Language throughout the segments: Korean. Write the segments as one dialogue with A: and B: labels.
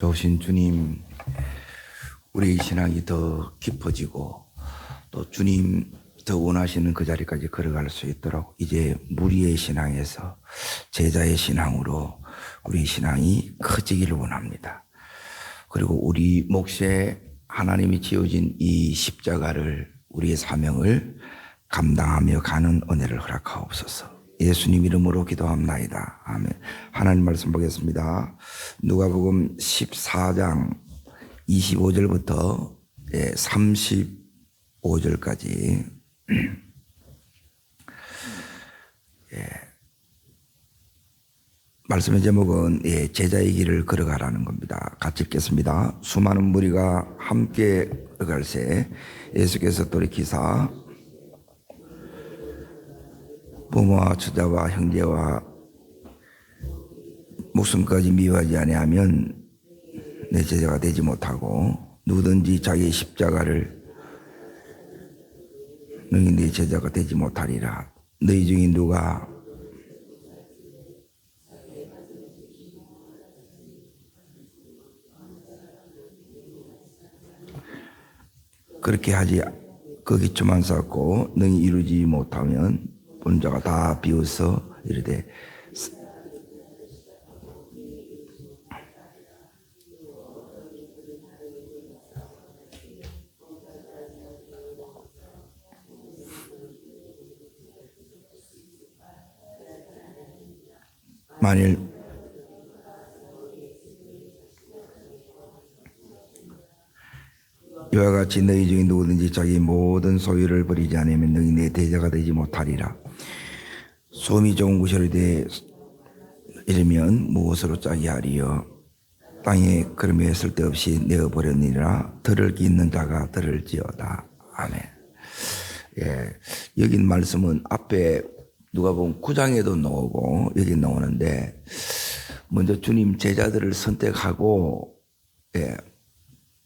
A: 좋으신 주님, 우리 신앙이 더 깊어지고 또 주님 더 원하시는 그 자리까지 걸어갈 수 있도록 이제 무리의 신앙에서 제자의 신앙으로 우리 신앙이 커지기를 원합니다. 그리고 우리 몫에 하나님이 지어진 이 십자가를, 우리의 사명을 감당하며 가는 은혜를 허락하옵소서. 예수님 이름으로 기도합나이다. 아멘. 하나님 말씀 보겠습니다. 누가복음 14장 25절부터 35절까지 말씀의 제목은 제자의 길을 걸어가라는 겁니다. 같이 읽겠습니다. 수많은 무리가 함께 걸어갈새 예수께서 돌이키사 부모와 처자와 형제와 목숨까지 미워하지 아니하면 내 제자가 되지 못하고, 누구든지 자기의 십자가를 너희 내 제자가 되지 못하리라. 너희 중에 누가 그렇게 하지 거기초만 쌓고 너희 이루지 못하면 본자가 다 비웃어 이르되 만일 이와 같이 너희 중에 누구든지 자기 모든 소유를 버리지 않으면 너희 내 대자가 되지 못하리라. 소음이 좋은 구절에 이르면 무엇으로 짜게 하리요? 땅에 그름에 쓸데없이 내어버렸느니라. 들을 귀 있는 자가 들을지어다. 아멘. 여기 말씀은 앞에 누가 보면 9장에도 나오고 여기 나오는데, 먼저 주님 제자들을 선택하고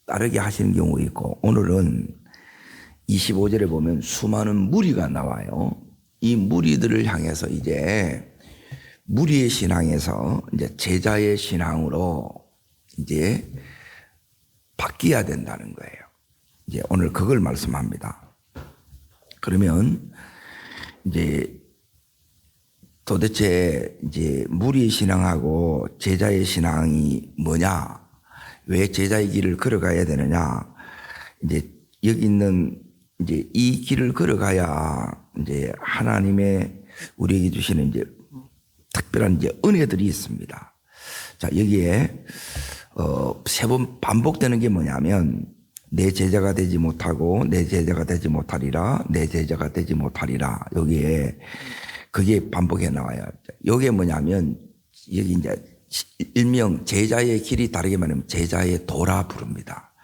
A: 따르게 하시는 경우 있고, 오늘은 25절에 보면 수많은 무리가 나와요. 이 무리들을 향해서 이제 무리의 신앙에서 이제 제자의 신앙으로 이제 바뀌어야 된다는 거예요. 이제 오늘 그걸 말씀합니다. 그러면 이제 도대체 이제 무리의 신앙하고 제자의 신앙이 뭐냐? 왜 제자의 길을 걸어가야 되느냐? 이제 여기 있는 이제 이 길을 걸어가야 이제 하나님의 우리에게 주시는 이제 특별한 이제 은혜들이 있습니다. 자, 여기에 세 번 반복되는 게 뭐냐면, 내 제자가 되지 못하고 내 제자가 되지 못하리라, 내 제자가 되지 못하리라. 여기에 그게 반복해 나와요. 이게 뭐냐면, 여기 이제 일명 제자의 길이 다르게 말하면 제자의 도라 부릅니다.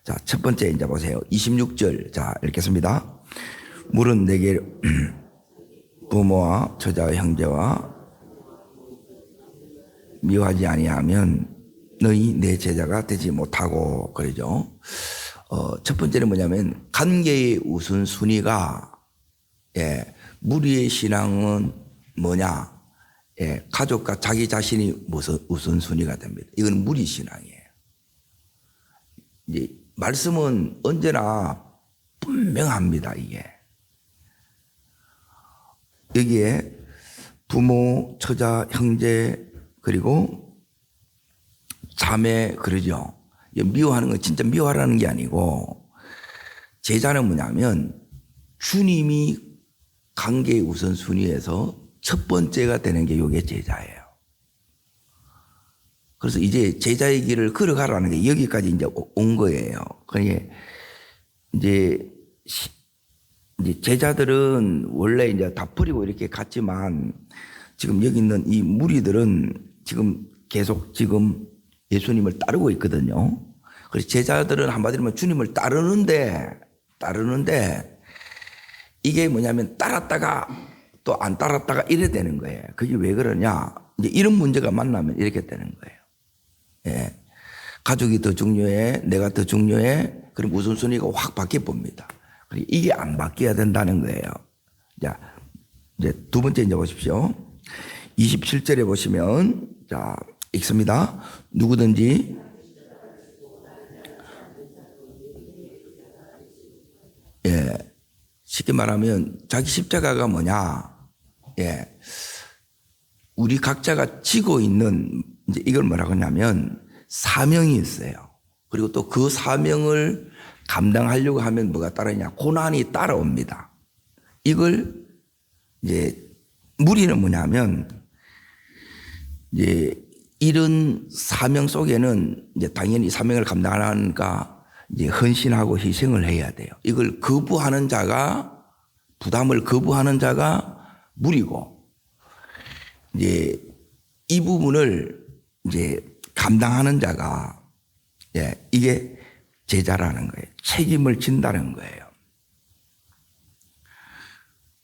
A: 자, 첫 번째 이제 보세요. 26절. 자, 읽겠습니다. 물은 내게 부모와 처자와 형제와 미워하지 아니하면 너희 내 제자가 되지 못하고, 그러죠. 첫 번째는 뭐냐면, 관계의 우선순위가, 무리의 신앙은 뭐냐? 가족과 자기 자신이 무슨 우선순위가 됩니다. 이건 무리 신앙이에요. 이제 말씀은 언제나 분명합니다. 이게 여기에 부모, 처자, 형제, 그리고 자매, 그러죠. 미워하는 건 진짜 미워하라는 게 아니고, 제자는 뭐냐면 주님이 관계의 우선순위에서 첫 번째가 되는 게 이게 제자예요. 그래서 이제 제자의 길을 걸어가라는 게 여기까지 이제 온 거예요. 그러니까 이제 제자들은 원래 이제 다 버리고 이렇게 갔지만, 지금 여기 있는 이 무리들은 지금 계속 지금 예수님을 따르고 있거든요. 그래서 제자들은 한마디로 주님을 따르는데 이게 뭐냐면 따랐다가 또 안 따랐다가 이래 되는 거예요. 그게 왜 그러냐? 이제 이런 문제가 만나면 이렇게 되는 거예요. 가족이 더 중요해, 내가 더 중요해. 그럼 우선순위가 확 바뀌어 봅니다. 이게 안 바뀌어야 된다는 거예요. 자, 이제 두 번째 이제 보십시오. 27절에 보시면, 자, 읽습니다. 누구든지 쉽게 말하면 자기 십자가가 뭐냐? 예. 우리 각자가 지고 있는 이제 이걸 뭐라고 하냐면 사명이 있어요. 그리고 또 그 사명을 감당하려고 하면 뭐가 따르냐? 고난이 따라옵니다. 이걸 이제 무리는 뭐냐면 이제 이런 사명 속에는 이제 당연히 사명을 감당하니까 이제 헌신하고 희생을 해야 돼요. 이걸 거부하는 자가 부담을 거부하는 자가 무리고 이제 이 부분을 이제 감당하는 자가 예, 이게 제자라는 거예요. 책임을 진다는 거예요.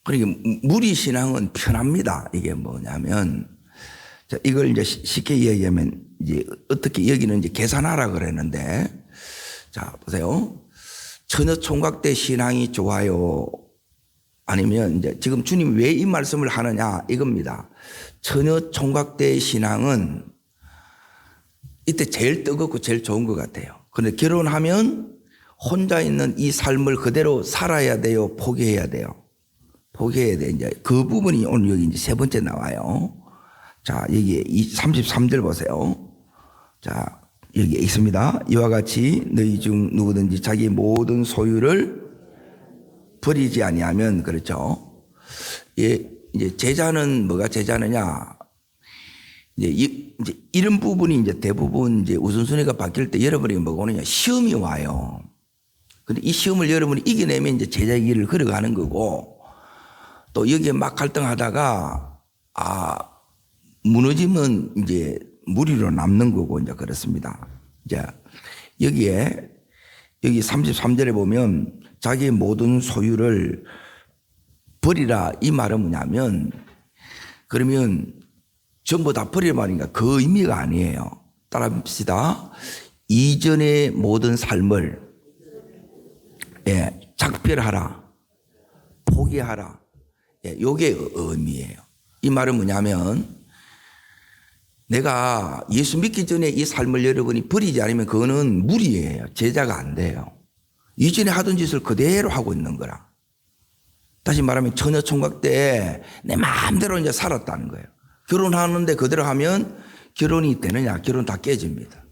A: 그러니까 무리 신앙은 편합니다. 이게 뭐냐면 자, 이걸 이제 쉽게 이야기하면 이제 어떻게 여기는 이제 계산하라 그랬는데 자, 보세요. 처녀 총각대 신앙이 좋아요. 아니면 이제 지금 주님이 왜 이 말씀을 하느냐 이겁니다. 처녀 총각대 신앙은 이때 제일 뜨겁고 제일 좋은 것 같아요. 그런데 결혼하면 혼자 있는 이 삶을 그대로 살아야 돼요. 포기해야 돼요. 포기해야 돼. 이제 그 부분이 오늘 여기 이제 세 번째 나와요. 자, 여기 33절 보세요. 자, 여기 있습니다. 이와 같이 너희 중 누구든지 자기 모든 소유를 버리지 아니하면 그렇죠. 예, 이제 제자는 뭐가 제자느냐? 이제 이런 부분이 이제 대부분 이제 우선순위가 바뀔 때 여러분이 뭐가 오느냐? 시험이 와요. 근데 이 시험을 여러분이 이겨내면 이제 제자의 길을 걸어가는 거고 또 여기에 막 갈등하다가 무너지면 이제 무리로 남는 거고 이제 그렇습니다. 이제 여기에 여기 33절에 보면 자기의 모든 소유를 버리라 이 말은 뭐냐면 그러면 전부 다 버리라 말인가 그 의미가 아니에요. 따라합시다. 이전의 모든 삶을 예, 작별하라 포기하라 예, 요게 의미예요. 이 말은 뭐냐면 내가 예수 믿기 전에 이 삶을 여러분이 버리지 않으면 그거는 무리예요. 제자가 안 돼요. 이전에 하던 짓을 그대로 하고 있는 거라. 다시 말하면 처녀 총각 때 내 마음대로 이제 살았다는 거예요. 결혼하는데 그대로 하면 결혼이 되느냐? 결혼 다 깨집니다.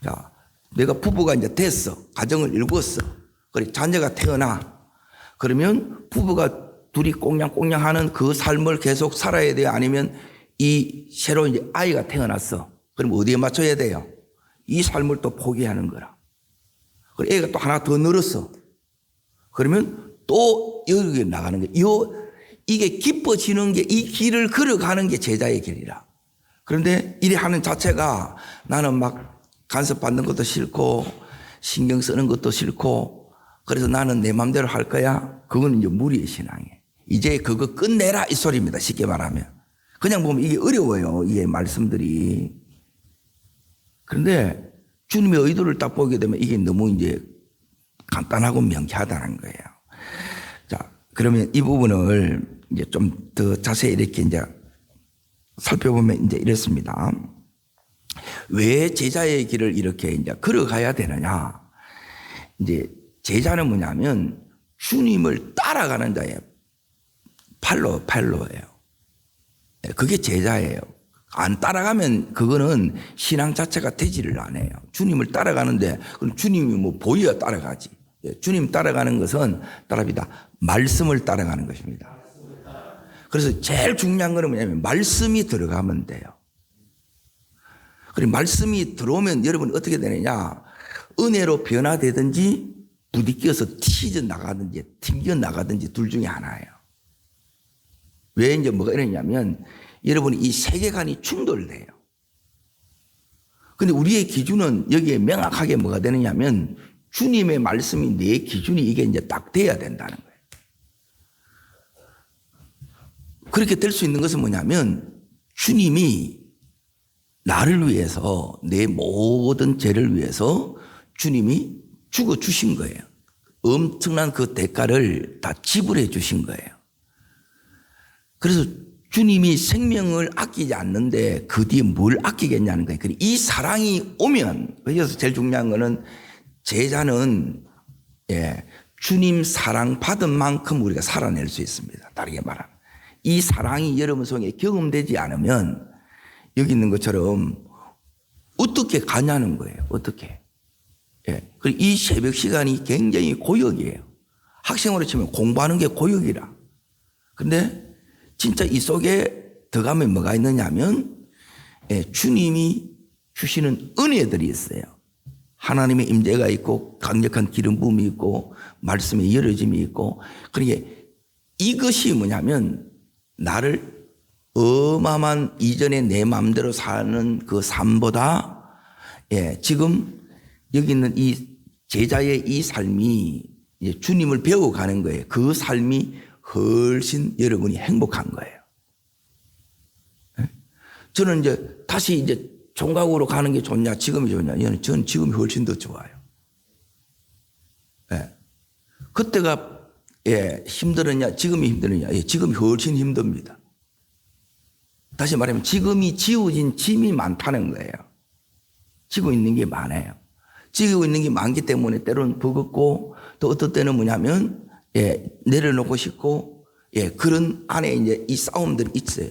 A: 자, 내가 부부가 이제 됐어. 가정을 이루었어. 그래, 자녀가 태어나. 그러면 부부가 둘이 꽁냥꽁냥 하는 그 삶을 계속 살아야 돼요? 아니면 이 새로 이제 아이가 태어났어. 그럼 어디에 맞춰야 돼요? 이 삶을 또 포기하는 거라. 그리고 애가 또 하나 더 늘었어. 그러면 또 여기 나가는 게, 이게 기뻐지는 게 이 길을 걸어가는 게 제자의 길이라. 그런데 이래 하는 자체가 나는 막 간섭 받는 것도 싫고 신경 쓰는 것도 싫고 그래서 나는 내 마음대로 할 거야. 그건 이제 무리의 신앙이에요. 이제 그거 끝내라 이 소리입니다. 쉽게 말하면. 그냥 보면 이게 어려워요. 이게 말씀들이. 그런데 주님의 의도를 딱 보게 되면 이게 너무 이제 간단하고 명쾌하다는 거예요. 자, 그러면 이 부분을 이제 좀 더 자세히 이렇게 이제 살펴보면 이제 이렇습니다. 왜 제자의 길을 이렇게 이제 걸어가야 되느냐? 이제 제자는 뭐냐면 주님을 따라가는 자예요. 팔로예요. 그게 제자예요. 안 따라가면 그거는 신앙 자체가 되지를 않아요. 주님을 따라가는데 그럼 주님이 뭐 보여야 따라가지. 주님 따라가는 것은 따라합니다. 말씀을 따라가는 것입니다. 그래서 제일 중요한 거는 뭐냐면 말씀이 들어가면 돼요. 그리고 말씀이 들어오면 여러분 어떻게 되느냐? 은혜로 변화되든지 부딪혀서 튀져 나가든지 튕겨 나가든지 둘 중에 하나예요. 왜 이제 뭐가 이러냐면 여러분이 이 세계관이 충돌돼요. 근데 우리의 기준은 여기에 명확하게 뭐가 되느냐면 주님의 말씀이 내 기준이 이게 이제 딱 돼야 된다는 거예요. 그렇게 될 수 있는 것은 뭐냐면 주님이 나를 위해서 내 모든 죄를 위해서 주님이 죽어 주신 거예요. 엄청난 그 대가를 다 지불해 주신 거예요. 그래서 주님이 생명을 아끼지 않는데 그 뒤에 뭘 아끼겠냐는 거예요. 이 사랑이 오면, 그래서 제일 중요한 거는 제자는 주님 사랑 받은 만큼 우리가 살아낼 수 있습니다. 다르게 말하면 이 사랑이 여러분 속에 경험되지 않으면 여기 있는 것처럼 어떻게 가냐는 거예요. 어떻게. 예. 그리고 이 새벽 시간이 굉장히 고역이에요. 학생으로 치면 공부하는 게 고역이라. 근데 진짜 이 속에 들어가면 뭐가 있느냐 하면 주님이 주시는 은혜들이 있어요. 하나님의 임재가 있고 강력한 기름 부음이 있고 말씀의 열어짐이 있고 그러니까 이것이 뭐냐면 나를 어마어마한 이전에 내 마음대로 사는 그 삶보다 지금 여기 있는 이 제자의 이 삶이 이제 주님을 배워가는 거예요. 그 삶이 훨씬 여러분이 행복한 거예요. 저는 이제 다시 이제 종각으로 가는 게 좋냐, 지금이 좋냐? 저는 지금이 훨씬 더 좋아요. 그때가 힘들었냐, 지금이 힘들었냐? 지금이 훨씬 힘듭니다. 다시 말하면 지금이 지워진 짐이 많다는 거예요. 지고 있는 게 많아요. 지고 있는 게 많기 때문에 때로는 버겁고 또 어떤 때는 뭐냐면 내려놓고 싶고 그런 안에 이제 이 싸움들이 있어요.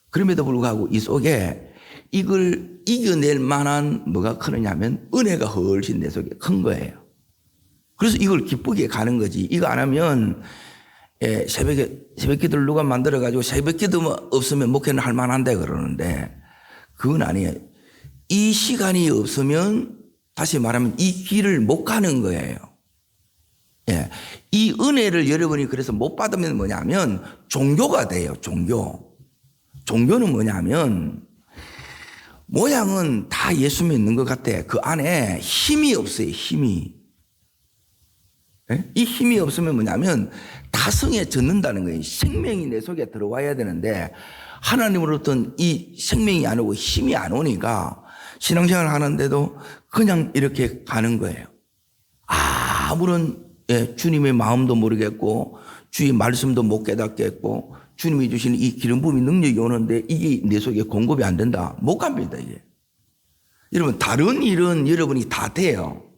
A: 그럼에도 불구하고 이 속에 이걸 이겨낼 만한 뭐가 크느냐면 은혜가 훨씬 내 속에 큰 거예요. 그래서 이걸 기쁘게 가는 거지. 이거 안 하면 새벽 기도를 누가 만들어가지고 새벽 기도 없으면 목회는 할 만한데 그러는데 그건 아니에요. 이 시간이 없으면 다시 말하면 이 길을 못 가는 거예요. 이 은혜를 여러분이 그래서 못 받으면 뭐냐면 종교가 돼요. 종교는 뭐냐면 모양은 다 예수 믿는 것 같아. 그 안에 힘이 없어요. 힘이. 이 힘이 없으면 뭐냐면 다성에 젖는다는 거예요. 생명이 내 속에 들어와야 되는데 하나님으로부터 이 생명이 안 오고 힘이 안 오니까 신앙생활 하는데도 그냥 이렇게 가는 거예요. 아무런 주님의 마음도 모르겠고 주의 말씀도 못 깨닫겠고 주님이 주시는 이 기름 부음이 능력이 오는데 이게 내 속에 공급이 안 된다. 못 갑니다, 이게. 여러분, 다른 일은 여러분이 다 돼요.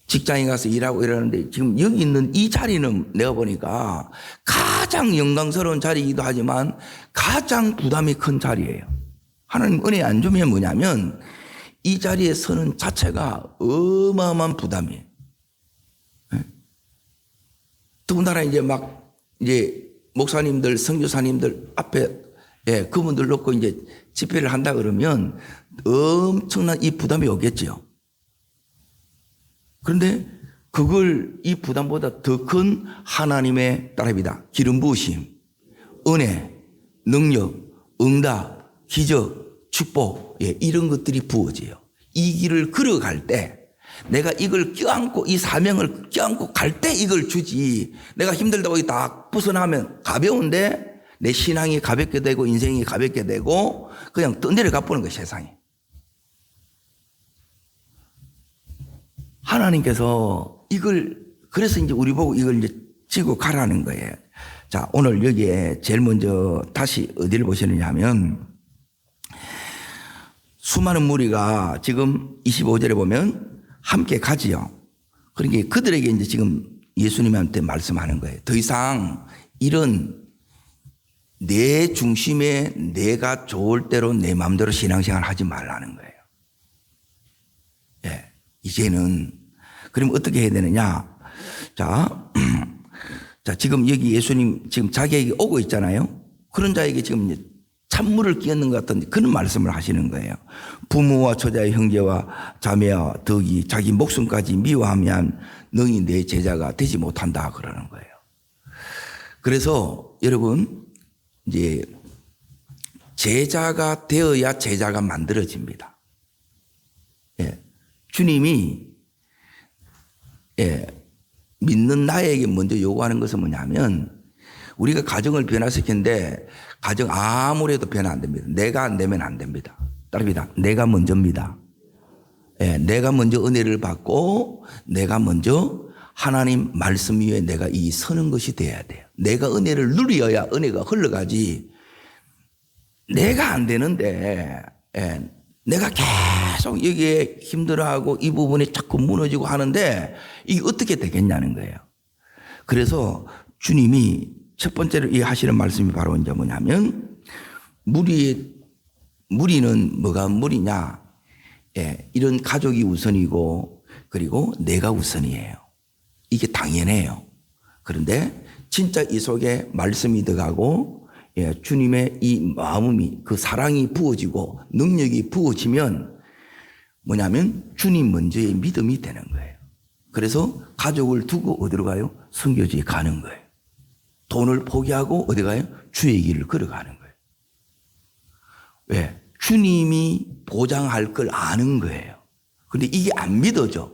A: 직장에 가서 일하고 이러는데 지금 여기 있는 이 자리는 내가 보니까 가장 영광스러운 자리이기도 하지만 가장 부담이 큰 자리예요. 하나님 은혜 안 주면 뭐냐면 이 자리에 서는 자체가 어마어마한 부담이에요. 더군다나 이제 목사님들, 선교사님들 앞에 그분들 놓고 이제 집회를 한다 그러면 엄청난 이 부담이 오겠죠. 그런데 그걸 이 부담보다 더 큰 하나님의 따름이다. 기름 부으심, 은혜, 능력, 응답, 기적, 축복 이런 것들이 부어져요. 이 길을 걸어갈 때 내가 이걸 껴안고 이 사명을 껴안고 갈 때 이걸 주지 내가 힘들다고 다 벗어나면 가벼운데 내 신앙이 가볍게 되고 인생이 가볍게 되고 그냥 떠내려가 보는 거예요. 세상에. 하나님께서 이걸 그래서 이제 우리 보고 이걸 이제 지고 가라는 거예요. 자, 오늘 여기에 제일 먼저 다시 어디를 보시느냐 하면 수많은 무리가 지금 25절에 보면 함께 가지요. 그러니까 그들에게 이제 지금 예수님한테 말씀하는 거예요. 더 이상 이런 내 중심에 내가 좋을 대로 내 마음대로 신앙생활 하지 말라는 거예요. 이제는 그럼 어떻게 해야 되느냐? 자, 지금 여기 예수님 지금 자기에게 오고 있잖아요. 그런 자에게 지금 찬물을 끼얹는 것 같은 그런 말씀을 하시는 거예요. 부모와 처자의 형제와 자매와 덕이 자기 목숨까지 미워하면 너희 내 제자가 되지 못한다 그러는 거예요. 그래서 여러분 이제 제자가 되어야 제자가 만들어집니다. 주님이 믿는 나에게 먼저 요구하는 것은 뭐냐면 우리가 가정을 변화시키는데 가정 아무래도 변화 안 됩니다. 내가 안 되면 안 됩니다. 따릅니다. 내가 먼저입니다. 내가 먼저 은혜를 받고 내가 먼저 하나님 말씀 위에 내가 이 서는 것이 돼야 돼요. 내가 은혜를 누려야 은혜가 흘러가지 내가 안 되는데 내가 계속 여기에 힘들어하고 이 부분이 자꾸 무너지고 하는데 이게 어떻게 되겠냐는 거예요. 그래서 주님이 첫 번째로 이 하시는 말씀이 바로 이제 뭐냐면 무리는 뭐가 무리냐? 예, 이런 가족이 우선이고 그리고 내가 우선이에요. 이게 당연해요. 그런데 진짜 이 속에 말씀이 들어가고 예, 주님의 이 마음이 그 사랑이 부어지고 능력이 부어지면 뭐냐면 주님 먼저의 믿음이 되는 거예요. 그래서 가족을 두고 어디로 가요? 선교지에 가는 거예요. 돈을 포기하고 어디 가요? 주의 길을 걸어가는 거예요. 왜? 주님이 보장할 걸 아는 거예요. 근데 이게 안 믿어져.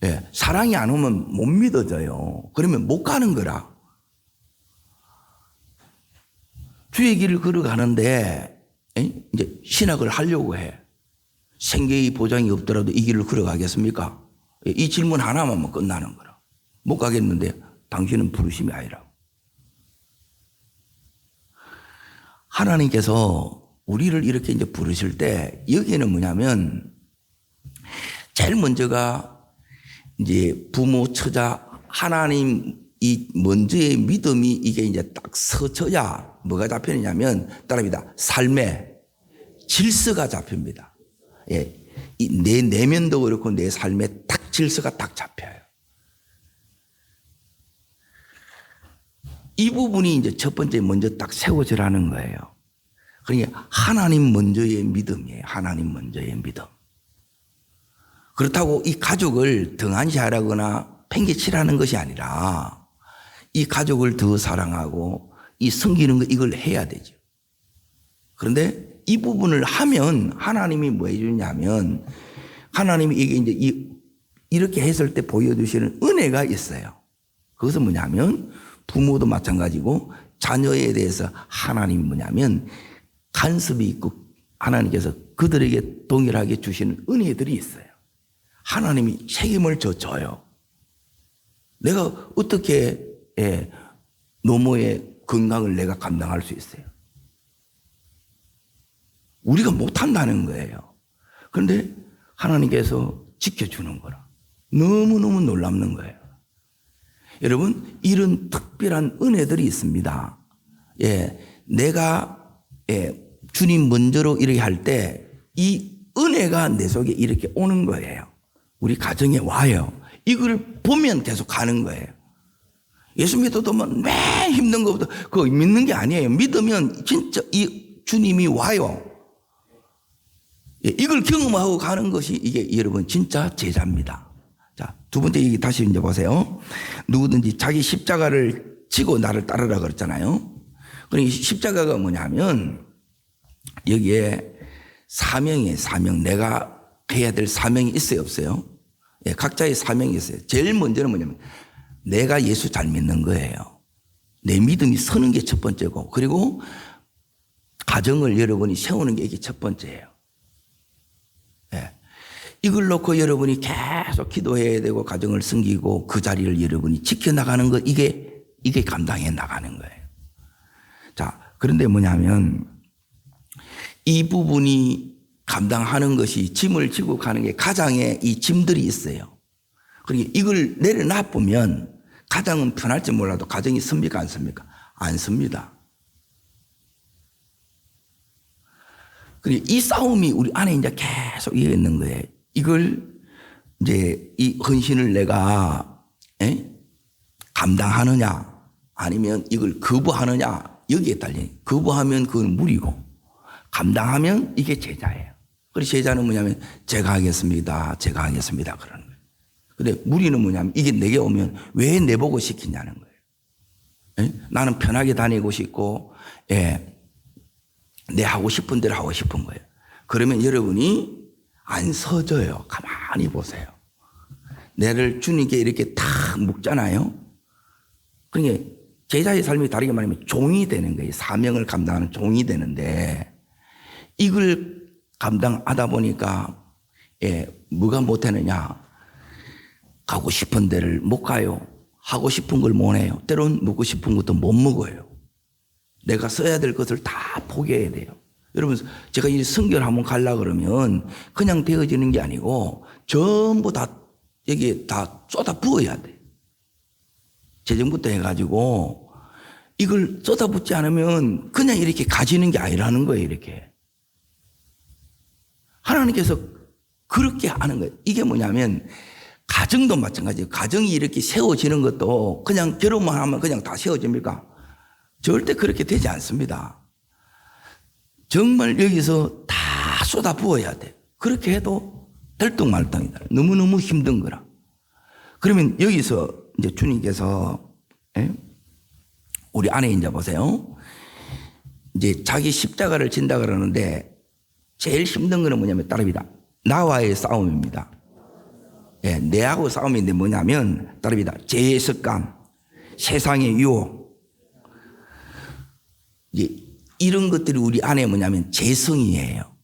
A: 예, 사랑이 안 오면 못 믿어져요. 그러면 못 가는 거라. 주의 길을 걸어가는데 이제 신학을 하려고 해. 생계의 보장이 없더라도 이 길을 걸어가겠습니까? 이 질문 하나만 하면 끝나는 거라. 못 가겠는데 당신은 부르심이 아니라고. 하나님께서 우리를 이렇게 이제 부르실 때 여기는 뭐냐면 제일 먼저가 이제 부모, 처자, 하나님 이 먼저의 믿음이 이게 이제 딱 서쳐야 뭐가 잡히느냐면 따라합니다. 삶의 질서가 잡힙니다. 예. 내 내면도 그렇고 내 삶의 딱 질서가 딱 잡혀요. 이 부분이 이제 첫 번째 먼저 딱 세워지라는 거예요. 그러니까 하나님 먼저의 믿음이에요. 하나님 먼저의 믿음. 그렇다고 이 가족을 등한시하라거나 팽개치라는 것이 아니라 이 가족을 더 사랑하고 이 섬기는 거 이걸 해야 되죠. 그런데 이 부분을 하면 하나님이 뭐 해주냐면 하나님이 이게 이제 이렇게 했을 때 보여주시는 은혜가 있어요. 그것은 뭐냐면 부모도 마찬가지고 자녀에 대해서 하나님이 뭐냐면 간섭이 있고 하나님께서 그들에게 동일하게 주시는 은혜들이 있어요. 하나님이 책임을 져줘요. 내가 어떻게 노모의 건강을 내가 감당할 수 있어요? 우리가 못한다는 거예요. 그런데 하나님께서 지켜주는 거라. 너무너무 놀랍는 거예요. 여러분, 이런 특별한 은혜들이 있습니다. 내가 주님 먼저로 이렇게 할 때 이 은혜가 내 속에 이렇게 오는 거예요. 우리 가정에 와요. 이걸 보면 계속 가는 거예요. 예수 믿어도 매 힘든 것부터 그거 믿는 게 아니에요. 믿으면 진짜 이 주님이 와요. 이걸 경험하고 가는 것이 이게 여러분 진짜 제자입니다. 자, 두 번째 얘기 다시 이제 보세요. 누구든지 자기 십자가를 지고 나를 따르라 그랬잖아요. 그러니까 십자가가 뭐냐면 여기에 사명이에요. 사명. 내가 해야 될 사명이 있어요, 없어요? 예, 각자의 사명이 있어요. 제일 먼저는 뭐냐면 내가 예수 잘 믿는 거예요. 내 믿음이 서는 게 첫 번째고, 그리고 가정을 여러분이 세우는 게 이게 첫 번째예요. 예. 이걸 놓고 여러분이 계속 기도해야 되고 가정을 섬기고 그 자리를 여러분이 지켜나가는 거, 이게 감당해 나가는 거예요. 자, 그런데 뭐냐면 이 부분이 감당하는 것이 짐을 지고 가는 게 가장에 이 짐들이 있어요. 그러니까 이걸 내려놔보면 가장은 편할지 몰라도 가정이 섭니까 안 섭니까? 안 섭니다. 그리고 이 싸움이 우리 안에 이제 계속 있는 거예요. 이걸 이제 이 헌신을 내가 감당하느냐 아니면 이걸 거부하느냐 여기에 달려. 거부하면 그건 무리고 감당하면 이게 제자예요. 그래서 제자는 뭐냐면 제가 하겠습니다. 제가 하겠습니다. 그러는 거예요. 근데 무리는 뭐냐면 이게 내게 오면 왜 내보고 시키냐는 거예요. 나는 편하게 다니고 싶고 내 하고 싶은 대로 하고 싶은 거예요. 그러면 여러분이 안 서져요. 가만히 보세요. 내를 주님께 이렇게 탁 묶잖아요. 그러니까 제자의 삶이 다르게 말하면 종이 되는 거예요. 사명을 감당하는 종이 되는데 이걸 감당하다 보니까 뭐가 못하느냐. 가고 싶은 데를 못 가요. 하고 싶은 걸 못 해요. 때론 먹고 싶은 것도 못 먹어요. 내가 써야 될 것을 다 포기해야 돼요. 여러분, 제가 이 성결 한번 가려고 그러면 그냥 되어지는 게 아니고 전부 다 여기에 다 쏟아 부어야 돼. 재정부터 해가지고 이걸 쏟아붓지 않으면 그냥 이렇게 가지는 게 아니라는 거예요, 이렇게. 하나님께서 그렇게 하는 거예요. 이게 뭐냐면 가정도 마찬가지예요. 가정이 이렇게 세워지는 것도 그냥 결혼만 하면 그냥 다 세워집니까? 절대 그렇게 되지 않습니다. 정말 여기서 다 쏟아 부어야 돼. 그렇게 해도 들뚱말뚱이다. 너무너무 힘든 거라. 그러면 여기서 이제 주님께서, 우리 안에 이제 보세요. 이제 자기 십자가를 진다 그러는데 제일 힘든 거는 뭐냐면 따릅니다. 나와의 싸움입니다. 예, 내하고 싸움인데 뭐냐면 따릅니다. 죄의 습관, 세상의 유혹. 이런 것들이 우리 안에 뭐냐면 재성이에요.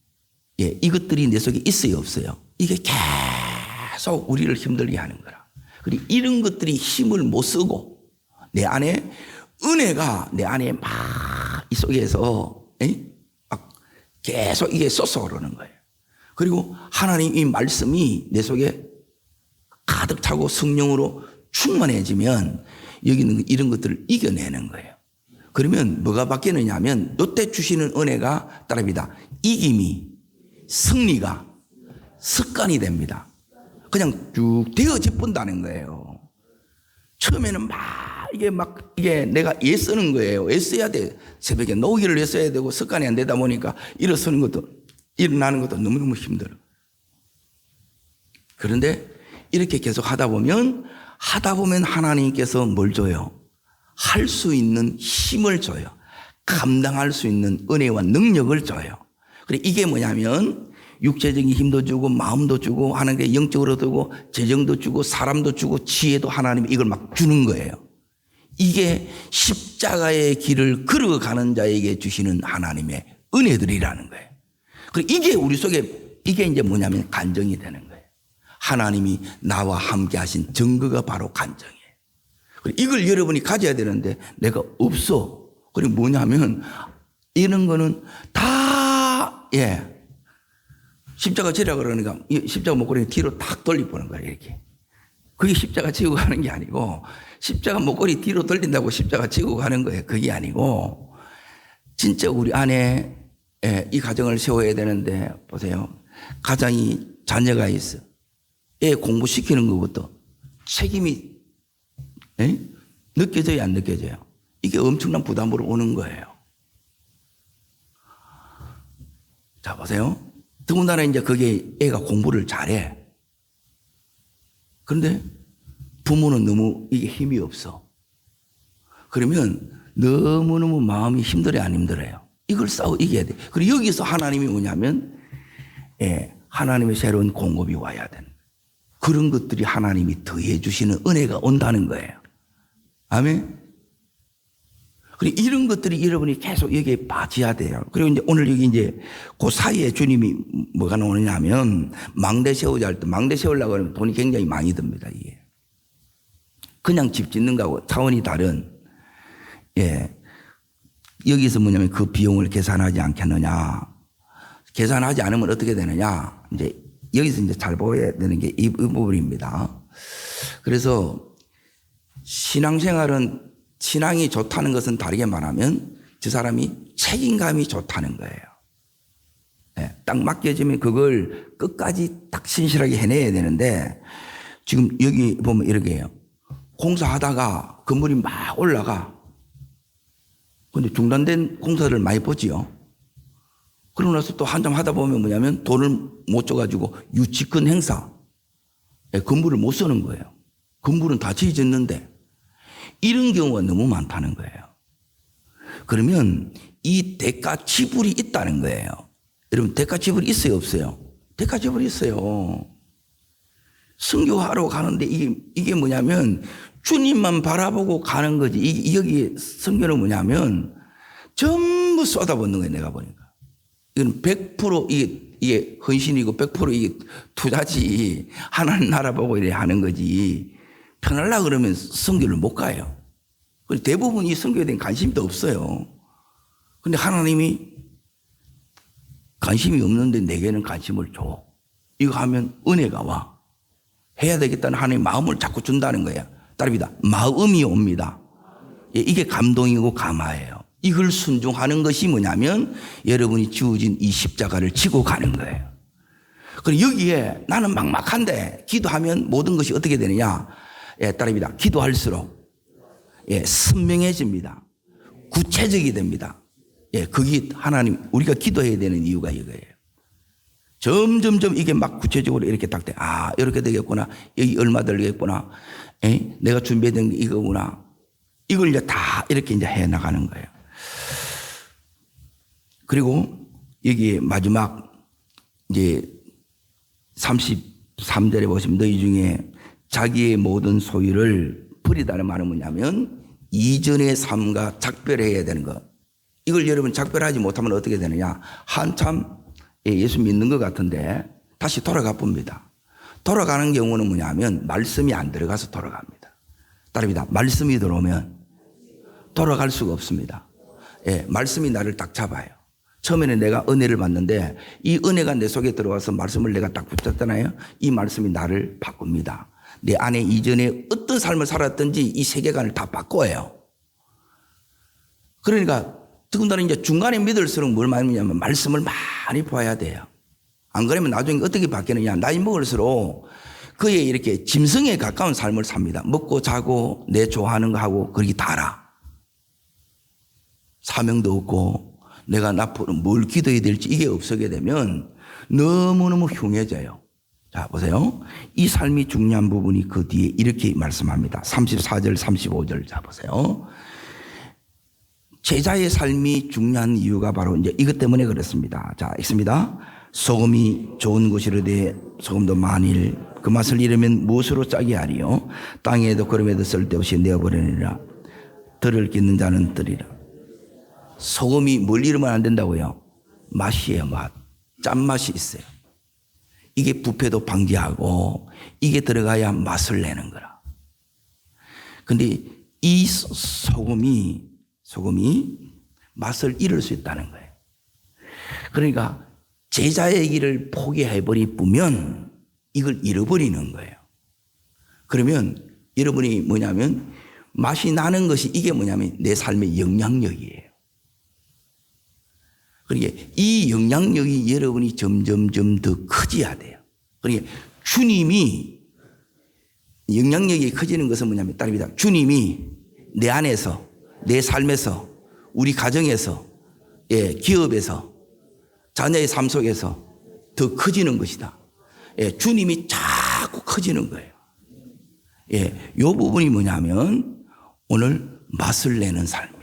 A: 예, 이것들이 내 속에 있어요, 없어요? 이게 계속 우리를 힘들게 하는 거라. 그리고 이런 것들이 힘을 못 쓰고 내 안에 은혜가 내 안에 막 이 속에서 막 계속 이게 솟아오르는 거예요. 그리고 하나님 이 말씀이 내 속에 가득 차고 성령으로 충만해지면 여기 있는 이런 것들을 이겨내는 거예요. 그러면 뭐가 바뀌느냐 하면 이때 주시는 은혜가 따릅니다. 이김이, 승리가 습관이 됩니다. 그냥 쭉 되어져 본다는 거예요. 처음에는 이게 내가 애쓰는 거예요. 애써야 돼. 새벽에 노기를 애써야 되고 습관이 안 되다 보니까 일어나는 것도 너무너무 힘들어. 그런데 이렇게 계속 하다 보면 하나님께서 뭘 줘요? 할 수 있는 힘을 줘요. 감당할 수 있는 은혜와 능력을 줘요. 그리고 이게 뭐냐면 육체적인 힘도 주고 마음도 주고 하나님께 영적으로 주고 재정도 주고 사람도 주고 지혜도 하나님이 이걸 막 주는 거예요. 이게 십자가의 길을 걸어가는 자에게 주시는 하나님의 은혜들이라는 거예요. 그리고 이게 우리 속에 이게 이제 뭐냐면 간정이 되는 거예요. 하나님이 나와 함께 하신 증거가 바로 간정이에요. 그리고 이걸 여러분이 가져야 되는데 내가 없어. 그리고 뭐냐면 이런 거는 다 십자가 지라 그러니까 십자가 목걸이 뒤로 탁 돌려보는 거예요. 이렇게. 그게 십자가 지고 가는 게 아니고 십자가 목걸이 뒤로 돌린다고 십자가 지고 가는 거예요. 그게 아니고 진짜 우리 안에 이 가정을 세워야 되는데 보세요. 가장이 자녀가 있어. 애 공부시키는 것부터 책임이 느껴져요, 안 느껴져요? 이게 엄청난 부담으로 오는 거예요. 자, 보세요. 더군다나 이제 그게 애가 공부를 잘해. 그런데 부모는 너무 이게 힘이 없어. 그러면 너무너무 마음이 힘들어요, 안 힘들어요? 이걸 싸워 이겨야 돼. 그리고 여기서 하나님이 뭐냐면, 하나님의 새로운 공급이 와야 되는 거예요. 그런 것들이 하나님이 더해 주시는 은혜가 온다는 거예요. 아멘. 그리고 이런 것들이 여러분이 계속 여기에 빠져야 돼요. 그리고 이제 오늘 여기 이제 그 사이에 주님이 뭐가 나오느냐 하면 망대 세우자 할 때 망대 세우려고 하면 돈이 굉장히 많이 듭니다, 이게. 그냥 집 짓는 거하고 차원이 다른, 여기서 뭐냐면 그 비용을 계산하지 않겠느냐. 계산하지 않으면 어떻게 되느냐. 이제 여기서 이제 잘 보여야 되는 게 이 부분입니다. 그래서 신앙생활은 신앙이 좋다는 것은 다르게 말하면 저 사람이 책임감이 좋다는 거예요. 딱 맡겨지면 그걸 끝까지 딱 신실하게 해내야 되는데 지금 여기 보면 이렇게 해요. 공사하다가 건물이 막 올라가. 근데 중단된 공사를 많이 보지요. 그러고 나서 또 한참 하다 보면 뭐냐면 돈을 못 줘가지고 유치권 행사. 건물을 못 쓰는 거예요. 건물은 다 지어졌는데 이런 경우가 너무 많다는 거예요. 그러면 이 대가 지불이 있다는 거예요. 여러분 대가 지불이 있어요, 없어요? 대가 지불이 있어요. 선교하러 가는데 이게 뭐냐면 주님만 바라보고 가는 거지. 여기 선교는 뭐냐면 전부 쏟아붓는 거예요, 내가 보니까. 이건 100% 이게 헌신이고 100% 이게 투자지. 하나님 나라 보고 이래 하는 거지. 편하려고 그러면 선교를 못 가요. 대부분 이 선교에 대한 관심도 없어요. 근데 하나님이 관심이 없는데 내게는 관심을 줘. 이거 하면 은혜가 와. 해야 되겠다는 하나님의 마음을 자꾸 준다는 거예요. 따릅니다. 마음이 옵니다. 이게 감동이고 감화예요. 이걸 순종하는 것이 뭐냐면 여러분이 지어진 이 십자가를 지고 가는 거예요. 그리고 여기에 나는 막막한데 기도하면 모든 것이 어떻게 되느냐? 따릅니다. 기도할수록 선명해집니다. 구체적이 됩니다. 그게 하나님 우리가 기도해야 되는 이유가 이거예요. 점점점 이게 막 구체적으로 이렇게 딱 돼. 아, 이렇게 되겠구나. 여기 얼마 들겠구나. 내가 준비된 게 이거구나. 이걸 이제 다 이렇게 이제 해 나가는 거예요. 그리고 여기 마지막 이제 33절에 보시면 너희 중에 자기의 모든 소유를 버리다는 말은 뭐냐면 이전의 삶과 작별해야 되는 거. 이걸 여러분 작별하지 못하면 어떻게 되느냐? 한참 예수 믿는 것 같은데 다시 돌아가 봅니다. 돌아가는 경우는 뭐냐면 말씀이 안 들어가서 돌아갑니다. 따릅니다. 말씀이 들어오면 돌아갈 수가 없습니다. 말씀이 나를 딱 잡아요. 처음에는 내가 은혜를 받는데 이 은혜가 내 속에 들어와서 말씀을 내가 딱 붙잡잖아요. 이 말씀이 나를 바꿉니다. 내 안에 이전에 어떤 삶을 살았든지 이 세계관을 다 바꿔요. 그러니까 더군다나 이제 중간에 믿을수록 뭘 말하냐면 말씀을 많이 봐야 돼요. 안 그러면 나중에 어떻게 바뀌느냐. 나이 먹을수록 그의 이렇게 짐승에 가까운 삶을 삽니다. 먹고 자고 내 좋아하는 거 하고 그렇게 다라. 사명도 없고 내가 앞으로 뭘 기도해야 될지 이게 없어게 되면 너무너무 흉해져요. 자, 보세요. 이 삶이 중요한 부분이 그 뒤에 이렇게 말씀합니다. 34절, 35절. 자, 보세요. 제자의 삶이 중요한 이유가 바로 이제 이것 때문에 그렇습니다. 자, 읽습니다. 소금이 좋은 것이로되 소금도 만일 그 맛을 잃으면 무엇으로 짜게 하리요? 땅에도 거름에도 쓸데없이 내어버리느니라. 들을 끼는 자는 들이라. 소금이 뭘 잃으면 안 된다고요? 맛이에요, 맛. 짠맛이 있어요. 이게 부패도 방지하고 이게 들어가야 맛을 내는 거라. 근데 이 소금이 맛을 잃을 수 있다는 거예요. 그러니까 제자의 길을 포기해버리면 이걸 잃어버리는 거예요. 그러면 여러분이 뭐냐면 맛이 나는 것이 이게 뭐냐면 내 삶의 영향력이에요. 그러니까 이 영향력이 여러분이 점점점 더 커져야 돼요. 그러니까 주님이 영향력이 커지는 것은 뭐냐면 따릅니다. 주님이 내 안에서 내 삶에서 우리 가정에서 기업에서 자녀의 삶 속에서 더 커지는 것이다. 주님이 자꾸 커지는 거예요. 이 부분이 뭐냐면 오늘 맛을 내는 삶이에요.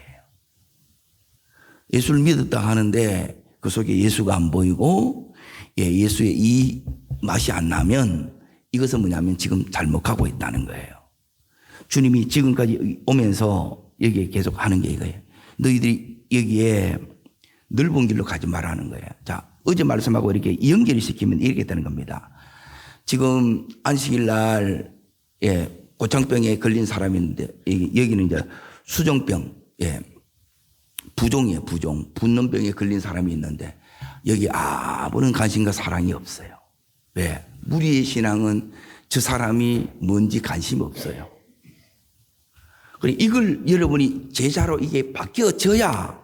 A: 예수를 믿었다 하는데 그 속에 예수가 안 보이고 예수의 이 맛이 안 나면 이것은 뭐냐면 지금 잘못 가고 있다는 거예요. 주님이 지금까지 오면서 여기에 계속 하는 게 이거예요. 너희들이 여기에 넓은 길로 가지 말라는 거예요. 자, 어제 말씀하고 이렇게 연결이 시키면 이렇게 되는 겁니다. 지금 안식일 날 고창병에 걸린 사람이 있는데 여기는 이제 수종병, 부종이에요, 부종. 붓는 병에 걸린 사람이 있는데 여기 아무런 관심과 사랑이 없어요. 왜? 무리의 신앙은 저 사람이 뭔지 관심 없어요. 그리고 이걸 여러분이 제자로 이게 바뀌어져야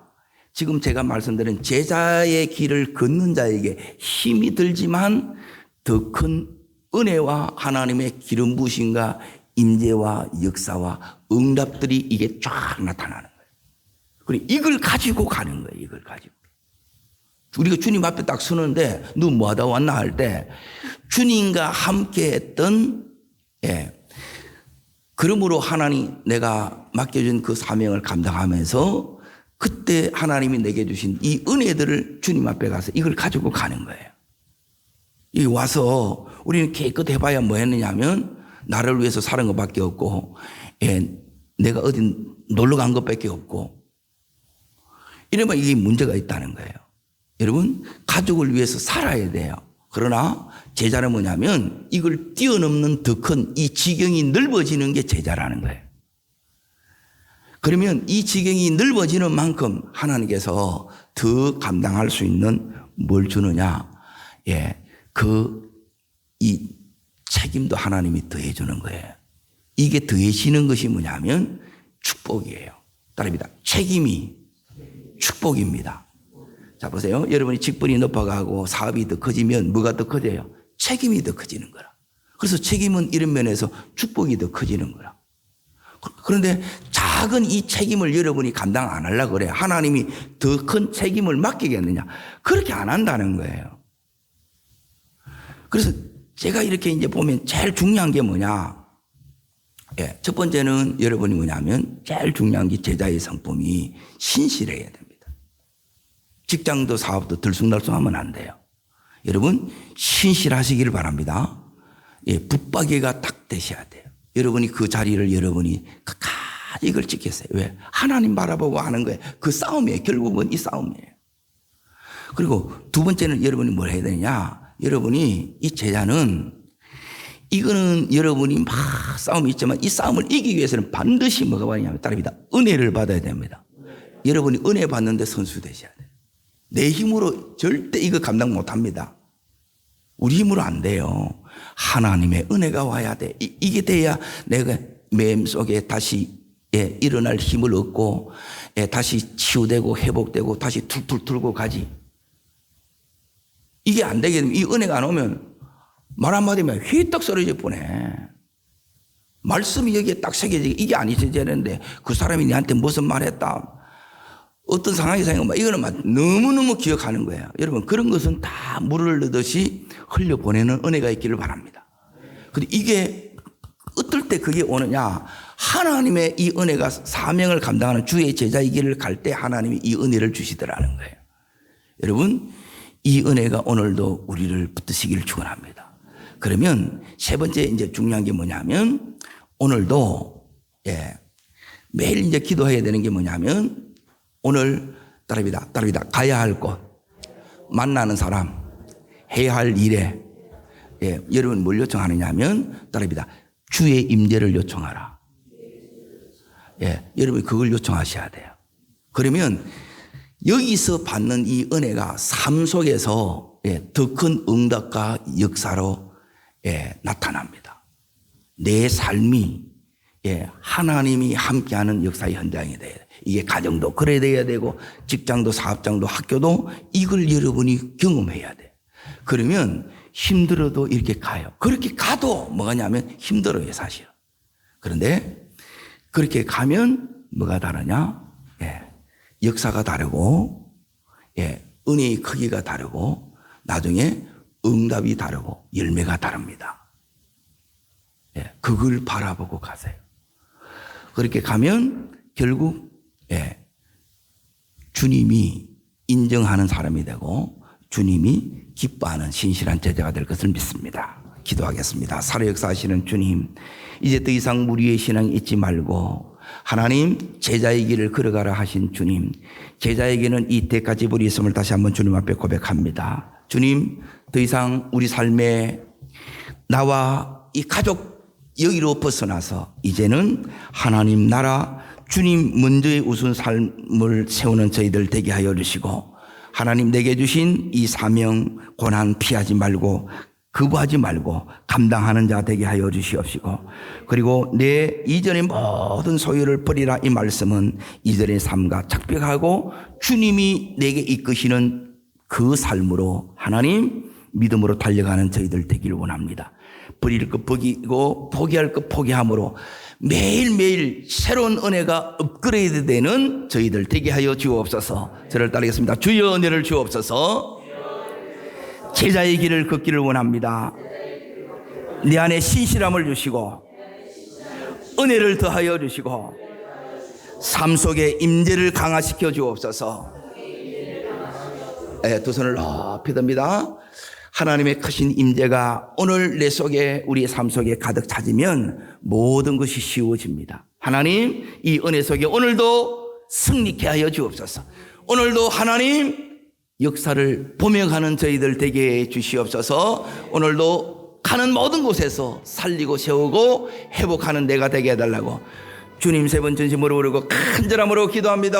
A: 지금 제가 말씀드린 제자의 길을 걷는 자에게 힘이 들지만 더 큰 은혜와 하나님의 기름 부으심과 임재와 역사와 응답들이 이게 쫙 나타나는 거예요. 그리고 이걸 가지고 가는 거예요. 이걸 가지고. 우리가 주님 앞에 딱 서는데 너 뭐 하다 왔나 할 때 주님과 함께 했던 그러므로 하나님 내가 맡겨준 그 사명을 감당하면서 그때 하나님이 내게 주신 이 은혜들을 주님 앞에 가서 이걸 가지고 가는 거예요. 여기 와서 우리는 깨끗해 봐야 뭐 했느냐 하면 나를 위해서 사는 것밖에 없고 내가 어디 놀러 간 것밖에 없고 이러면 이게 문제가 있다는 거예요. 여러분 가족을 위해서 살아야 돼요. 그러나 제자는 뭐냐면 이걸 뛰어넘는 더 큰 이 지경이 넓어지는 게 제자라는 거예요. 그러면 이 지경이 넓어지는 만큼 하나님께서 더 감당할 수 있는 뭘 주느냐? 이 책임도 하나님이 더해주는 거예요. 이게 더해지는 것이 뭐냐면 축복이에요. 따릅니다. 책임이 축복입니다. 자, 보세요. 여러분이 직분이 높아가고 사업이 더 커지면 뭐가 더 커져요? 책임이 더 커지는 거라. 그래서 책임은 이런 면에서 축복이 더 커지는 거라. 그런데 작은 이 책임을 여러분이 감당 안 하려고 그래. 하나님이 더 큰 책임을 맡기겠느냐? 그렇게 안 한다는 거예요. 그래서 제가 이렇게 이제 보면 제일 중요한 게 뭐냐? 첫 번째는 여러분이 뭐냐면 제일 중요한 게 제자의 성품이 신실해야 됩니다. 직장도 사업도 들쑥날쑥하면 안 돼요. 여러분 신실하시기를 바랍니다. 붙박이가 딱 되셔야 돼요. 여러분이 그 자리를 여러분이 끝까지 이걸 지켰어요. 왜? 하나님 바라보고 하는 거예요. 그 싸움이에요. 결국은 이 싸움이에요. 그리고 두 번째는 여러분이 뭘 해야 되느냐? 여러분이 이 제자는 이거는 여러분이 막 싸움이 있지만 이 싸움을 이기기 위해서는 반드시 뭐가 와야냐면 따릅니다. 은혜를 받아야 됩니다. 여러분이 은혜 받는데 선수 되셔야 돼요. 내 힘으로 절대 이거 감당 못 합니다. 우리 힘으로 안 돼요. 하나님의 은혜가 와야 돼. 이게 돼야 내가 마음속에 다시 일어날 힘을 얻고 다시 치유되고 회복되고 다시 툴툴 툴고 가지. 이게 안 되게 되면 이 은혜가 안 오면 말 한마디면 휘떡 쓰러질 뻔해. 말씀이 여기에 딱 새겨지게 이게 안 있어야 되는데 그 사람이 나한테 무슨 말 했다. 어떤 상황이 생기면 이거는 너무너무 기억하는 거예요. 여러분 그런 것은 다 물을 넣듯이 흘려보내는 은혜가 있기를 바랍니다. 근데 이게 어떨 때 그게 오느냐? 하나님의 이 은혜가 사명을 감당하는 주의 제자의 길을 갈 때 하나님이 이 은혜를 주시더라는 거예요. 여러분 이 은혜가 오늘도 우리를 붙드시기를 축원합니다. 그러면 세 번째 이제 중요한 게 뭐냐면 오늘도 매일 이제 기도해야 되는 게 뭐냐면 오늘 따릅니다. 가야 할 곳, 만나는 사람, 해야 할 일에 여러분 뭘 요청하느냐면 따릅니다. 주의 임재를 요청하라. 여러분 그걸 요청하셔야 돼요. 그러면 여기서 받는 이 은혜가 삶 속에서 더 큰 응답과 역사로 나타납니다. 내 삶이 하나님이 함께하는 역사의 현장이 돼야 돼요. 이게 가정도 그래야 돼야 되고 직장도 사업장도 학교도 이걸 여러분이 경험해야 돼요. 그러면 힘들어도 이렇게 가요. 그렇게 가도 뭐가냐면 힘들어요 사실. 그런데 그렇게 가면 뭐가 다르냐? 역사가 다르고 은혜의 크기가 다르고 나중에 응답이 다르고 열매가 다릅니다. 그걸 바라보고 가세요. 그렇게 가면 결국 주님이 인정하는 사람이 되고 주님이 기뻐하는 신실한 제자가 될 것을 믿습니다. 기도하겠습니다. 살아 역사하시는 주님, 이제 더 이상 무리의 신앙 잊지 말고 하나님 제자의 길을 걸어가라 하신 주님, 제자에게는 이 대가지불이 있음을 다시 한번 주님 앞에 고백합니다. 주님, 더 이상 우리 삶에 나와 이 가족 여기로 벗어나서 이제는 하나님 나라 주님 먼저의 우선 삶을 세우는 저희들 되게 하여 주시고 하나님 내게 주신 이 사명 고난 피하지 말고 거부하지 말고 감당하는 자 되게 하여 주시옵시고 그리고 내 이전의 모든 소유를 버리라 이 말씀은 이전의 삶과 착벽하고 주님이 내게 이끄시는 그 삶으로 하나님 믿음으로 달려가는 저희들 되기를 원합니다. 버릴 것 버리고 포기할 것 포기함으로 매일매일 새로운 은혜가 업그레이드 되는 저희들 되게 하여 주옵소서. 저를 따르겠습니다. 주여 은혜를 주옵소서. 제자의 길을 걷기를 원합니다. 내 안에 신실함을 주시고 은혜를 더하여 주시고 삶 속에 임재를 강화시켜 주옵소서. 두 손을 높이 듭니다. 하나님의 크신 임재가 오늘 내 속에 우리의 삶 속에 가득 차지면 모든 것이 쉬워집니다. 하나님 이 은혜 속에 오늘도 승리케 하여 주옵소서. 오늘도 하나님 역사를 보며 가는 저희들 되게 해 주시옵소서. 오늘도 가는 모든 곳에서 살리고 세우고 회복하는 내가 되게 해달라고 주님 세 번 전심으로 부르고 간절함으로 기도합니다.